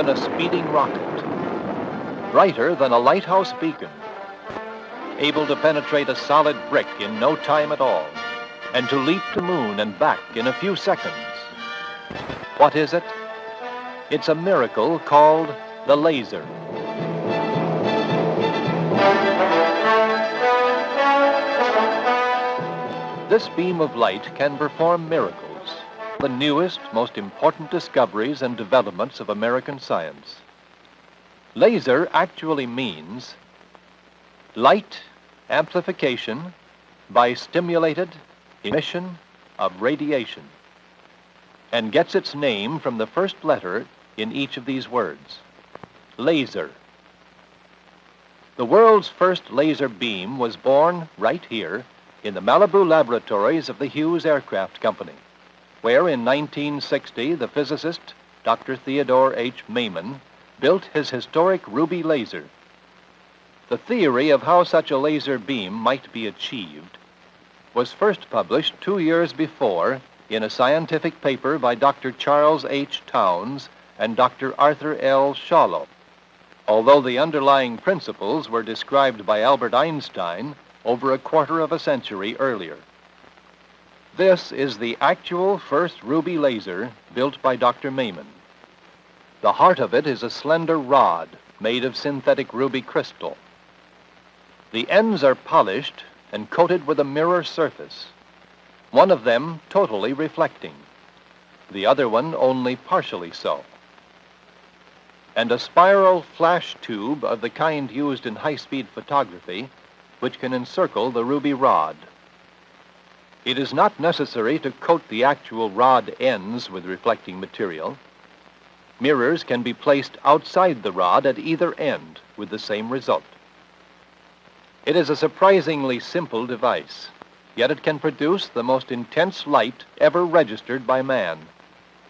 than a speeding rocket, brighter than a lighthouse beacon, able to penetrate a solid brick in no time at all, and to leap to moon and back in a few seconds. What is it? It's a miracle called the laser. This beam of light can perform miracles, the newest, most important discoveries and developments of American science. Laser actually means light amplification by stimulated emission of radiation, and gets its name from the first letter in each of these words, laser. The world's first laser beam was born right here in the Malibu laboratories of the Hughes Aircraft Company, where in 1960 the physicist Dr. Theodore H. Maiman built his historic ruby laser. The theory of how such a laser beam might be achieved was first published 2 years before in a scientific paper by Dr. Charles H. Towns and Dr. Arthur L. Shallow, although the underlying principles were described by Albert Einstein over a quarter of a century earlier. This is the actual first ruby laser built by Dr. Maiman. The heart of it is a slender rod made of synthetic ruby crystal. The ends are polished and coated with a mirror surface, one of them totally reflecting, the other one only partially so, and a spiral flash tube of the kind used in high-speed photography, which can encircle the ruby rod. It is not necessary to coat the actual rod ends with reflecting material. Mirrors can be placed outside the rod at either end with the same result. It is a surprisingly simple device, yet it can produce the most intense light ever registered by man,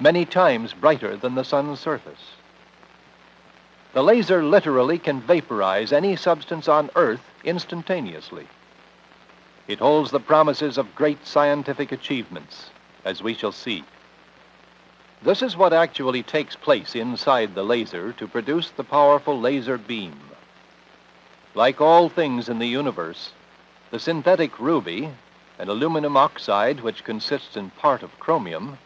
many times brighter than the sun's surface. The laser literally can vaporize any substance on Earth instantaneously. It holds the promises of great scientific achievements, as we shall see. This is what actually takes place inside the laser to produce the powerful laser beam. Like all things in the universe, the synthetic ruby, an aluminum oxide which consists in part of chromium,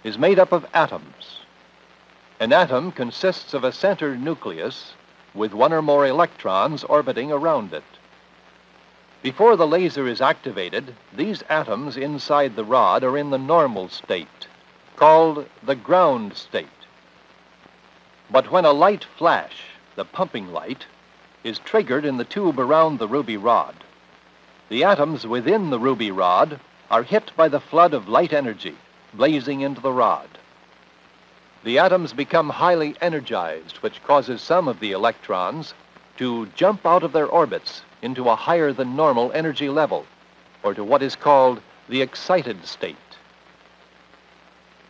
is made up of atoms. An atom consists of a center nucleus with one or more electrons orbiting around it. Before the laser is activated, these atoms inside the rod are in the normal state, called the ground state. But when a light flash, the pumping light, is triggered in the tube around the ruby rod, the atoms within the ruby rod are hit by the flood of light energy blazing into the rod. The atoms become highly energized, which causes some of the electrons to jump out of their orbits into a higher than normal energy level, or to what is called the excited state.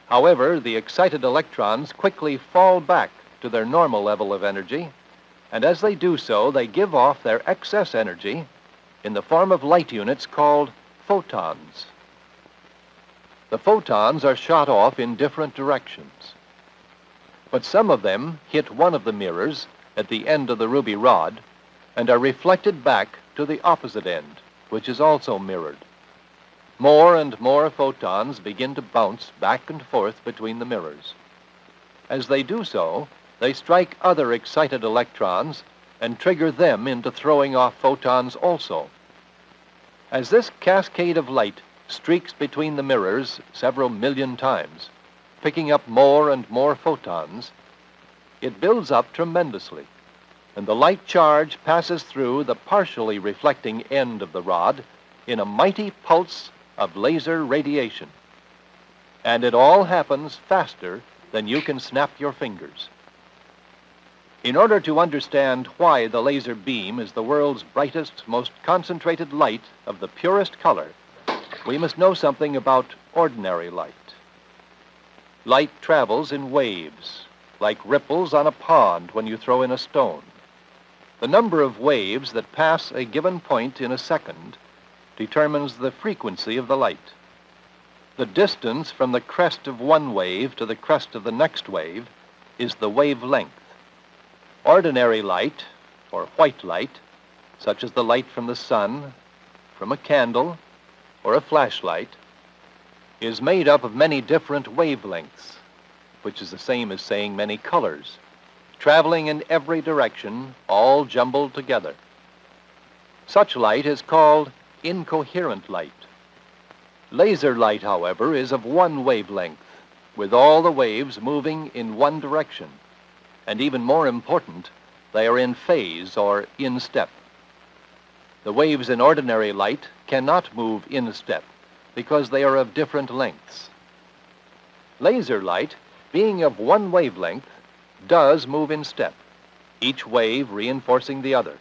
However, the excited electrons quickly fall back to their normal level of energy, and as they do so, they give off their excess energy in the form of light units called photons. The photons are shot off in different directions, but some of them hit one of the mirrors at the end of the ruby rod and are reflected back to the opposite end, which is also mirrored. More and more photons begin to bounce back and forth between the mirrors. As they do so, they strike other excited electrons and trigger them into throwing off photons also. As this cascade of light streaks between the mirrors several million times, picking up more and more photons, it builds up tremendously, and the light charge passes through the partially reflecting end of the rod in a mighty pulse of laser radiation. And it all happens faster than you can snap your fingers. In order to understand why the laser beam is the world's brightest, most concentrated light of the purest color, we must know something about ordinary light. Light travels in waves, like ripples on a pond when you throw in a stone. The number of waves that pass a given point in a second determines the frequency of the light. The distance from the crest of one wave to the crest of the next wave is the wavelength. Ordinary light, or white light, such as the light from the sun, from a candle, or a flashlight, is made up of many different wavelengths, which is the same as saying many colors, traveling in every direction, all jumbled together. Such light is called incoherent light. Laser light, however, is of one wavelength, with all the waves moving in one direction. And even more important, they are in phase or in step. The waves in ordinary light cannot move in step because they are of different lengths. Laser light, being of one wavelength, does move in step, each wave reinforcing the other,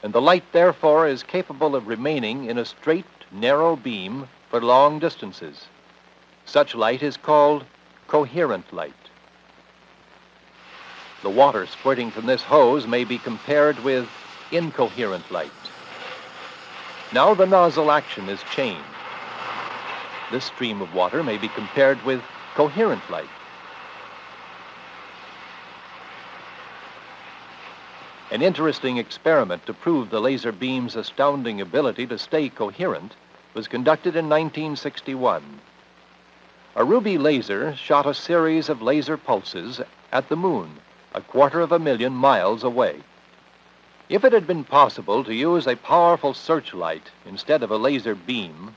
and the light therefore is capable of remaining in a straight, narrow beam for long distances. Such light is called coherent light. The water squirting from this hose may be compared with incoherent light. Now the nozzle action is changed. This stream of water may be compared with coherent light. An interesting experiment to prove the laser beam's astounding ability to stay coherent was conducted in 1961. A ruby laser shot a series of laser pulses at the moon, 250,000 miles away. If it had been possible to use a powerful searchlight instead of a laser beam,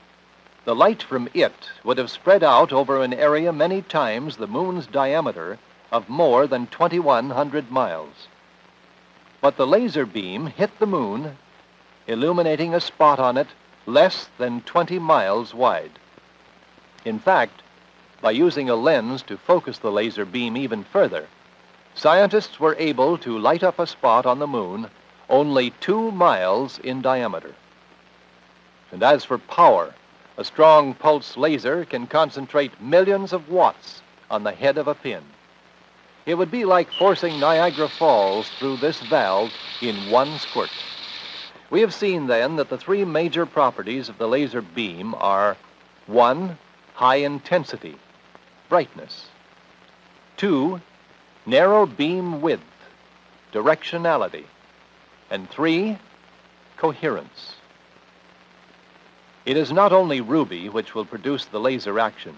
the light from it would have spread out over an area many times the moon's diameter of more than 2,100 miles. But the laser beam hit the moon, illuminating a spot on it less than 20 miles wide. In fact, by using a lens to focus the laser beam even further, scientists were able to light up a spot on the moon only 2 miles in diameter. And as for power, a strong pulse laser can concentrate millions of watts on the head of a pin. It would be like forcing Niagara Falls through this valve in one squirt. We have seen then that the three major properties of the laser beam are: 1, high intensity, brightness; 2, narrow beam width, directionality; and 3, coherence. It is not only ruby which will produce the laser action.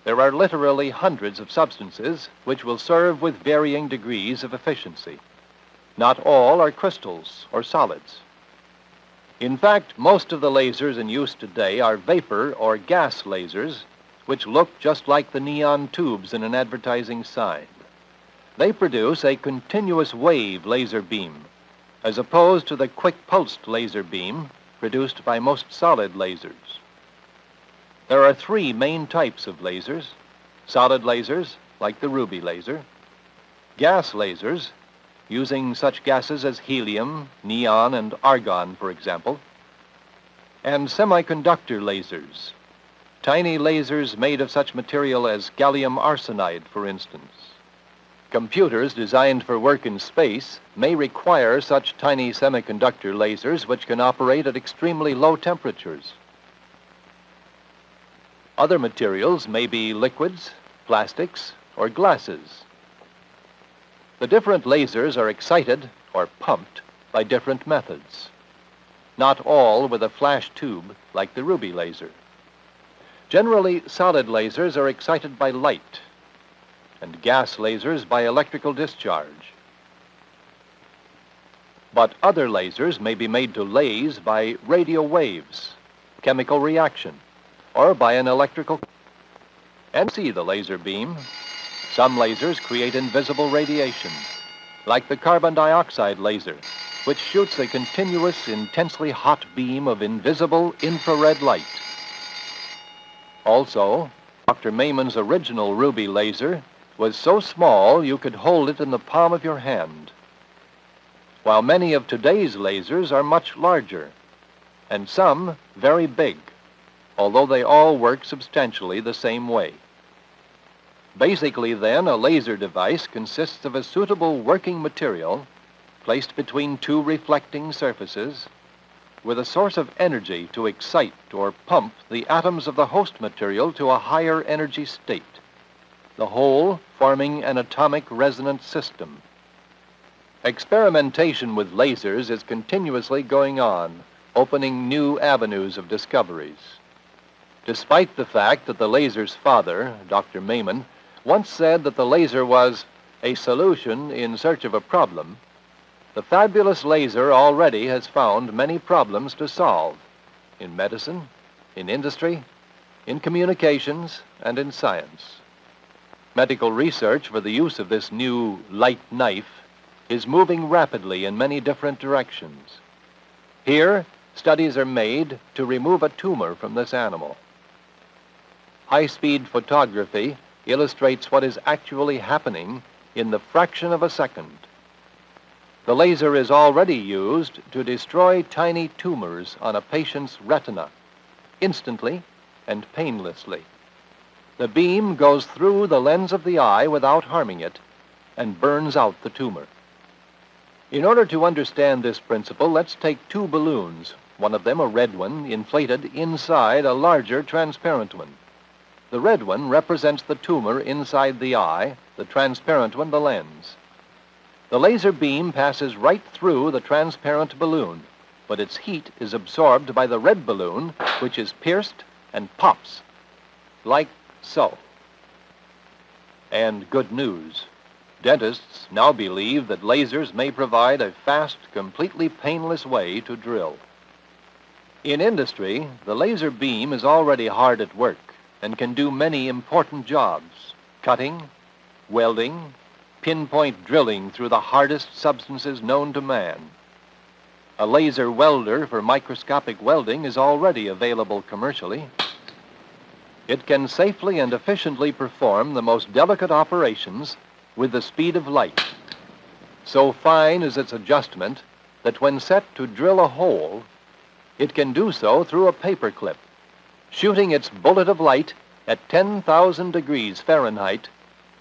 There are literally hundreds of substances which will serve with varying degrees of efficiency. Not all are crystals or solids. In fact, most of the lasers in use today are vapor or gas lasers, which look just like the neon tubes in an advertising sign. They produce a continuous wave laser beam, as opposed to the quick-pulsed laser beam produced by most solid lasers. There are 3 main types of lasers: solid lasers, like the ruby laser; gas lasers, using such gases as helium, neon, and argon, for example; and semiconductor lasers, tiny lasers made of such material as gallium arsenide, for instance. Computers designed for work in space may require such tiny semiconductor lasers which can operate at extremely low temperatures. Other materials may be liquids, plastics, or glasses. The different lasers are excited or pumped by different methods, not all with a flash tube like the ruby laser. Generally, solid lasers are excited by light, and gas lasers by electrical discharge. But other lasers may be made to laze by radio waves, chemical reaction, or by an electrical. And see the laser beam. Some lasers create invisible radiation, like the carbon dioxide laser, which shoots a continuous, intensely hot beam of invisible infrared light. Also, Dr. Mayman's original ruby laser was so small you could hold it in the palm of your hand, while many of today's lasers are much larger, and some very big, although they all work substantially the same way. Basically, then, a laser device consists of a suitable working material placed between 2 reflecting surfaces with a source of energy to excite or pump the atoms of the host material to a higher energy state. the whole forming an atomic resonance system. Experimentation with lasers is continuously going on, opening new avenues of discoveries. Despite the fact that the laser's father, Dr. Maiman, once said that the laser was a solution in search of a problem, the fabulous laser already has found many problems to solve in medicine, in industry, in communications, and in science. Medical research for the use of this new light knife is moving rapidly in many different directions. Here, studies are made to remove a tumor from this animal. High-speed photography illustrates what is actually happening in the fraction of a second. The laser is already used to destroy tiny tumors on a patient's retina, instantly and painlessly. The beam goes through the lens of the eye without harming it and burns out the tumor. In order to understand this principle, let's take two balloons, one of them a red one, inflated inside a larger transparent one. The red one represents the tumor inside the eye, the transparent one the lens. The laser beam passes right through the transparent balloon, but its heat is absorbed by the red balloon, which is pierced and pops, like so. And good news. Dentists now believe that lasers may provide a fast, completely painless way to drill. In industry, the laser beam is already hard at work and can do many important jobs: cutting, welding, pinpoint drilling through the hardest substances known to man. A laser welder for microscopic welding is already available commercially. It can safely and efficiently perform the most delicate operations with the speed of light. So fine is its adjustment that when set to drill a hole, it can do so through a paper clip, shooting its bullet of light at 10,000 degrees Fahrenheit,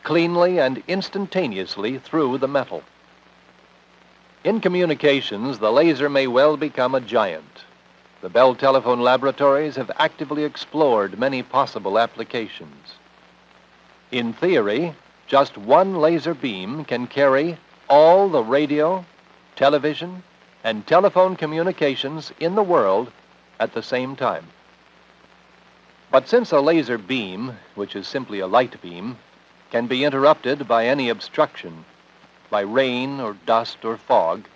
cleanly and instantaneously through the metal. In communications, the laser may well become a giant. The Bell Telephone Laboratories have actively explored many possible applications. In theory, just one laser beam can carry all the radio, television, and telephone communications in the world at the same time. But since a laser beam, which is simply a light beam, can be interrupted by any obstruction, by rain or dust or fog,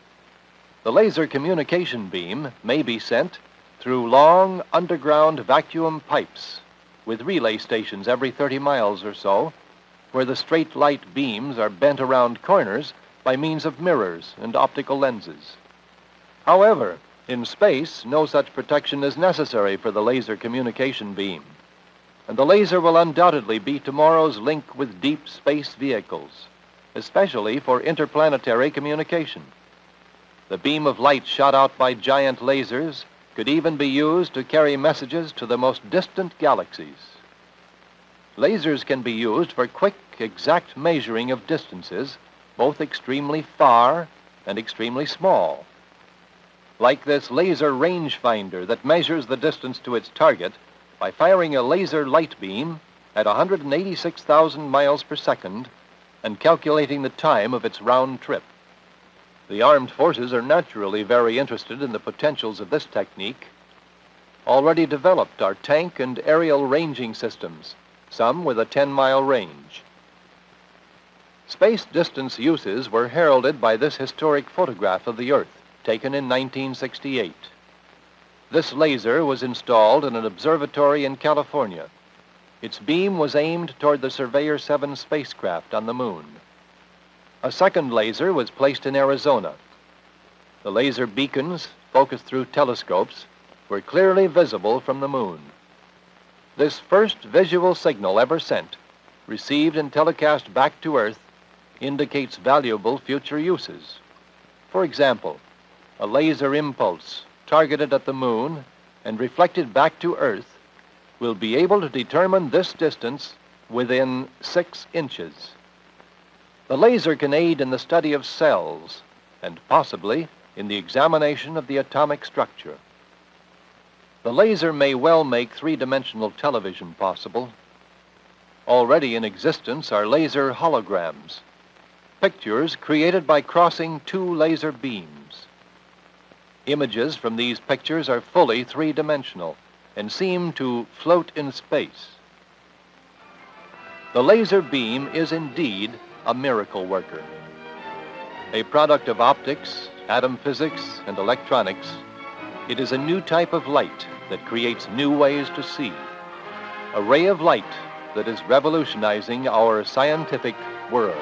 the laser communication beam may be sent through long underground vacuum pipes with relay stations every 30 miles or so, where the straight light beams are bent around corners by means of mirrors and optical lenses. However, in space, no such protection is necessary for the laser communication beam, and the laser will undoubtedly be tomorrow's link with deep space vehicles, especially for interplanetary communication. The beam of light shot out by giant lasers could even be used to carry messages to the most distant galaxies. Lasers can be used for quick, exact measuring of distances, both extremely far and extremely small. Like this laser rangefinder that measures the distance to its target by firing a laser light beam at 186,000 miles per second and calculating the time of its round trip. The armed forces are naturally very interested in the potentials of this technique. Already developed are tank and aerial ranging systems, some with a 10-mile range. Space distance uses were heralded by this historic photograph of the Earth, taken in 1968. This laser was installed in an observatory in California. Its beam was aimed toward the Surveyor 7 spacecraft on the moon. A second laser was placed in Arizona. The laser beacons, focused through telescopes, were clearly visible from the moon. This first visual signal ever sent, received and telecast back to Earth, indicates valuable future uses. For example, a laser impulse targeted at the moon and reflected back to Earth will be able to determine this distance within 6 inches. The laser can aid in the study of cells and possibly in the examination of the atomic structure. The laser may well make 3-dimensional television possible. Already in existence are laser holograms, pictures created by crossing two laser beams. Images from these pictures are fully three-dimensional and seem to float in space. The laser beam is indeed a miracle worker. A product of optics, atom physics, and electronics, it is a new type of light that creates new ways to see. A ray of light that is revolutionizing our scientific world.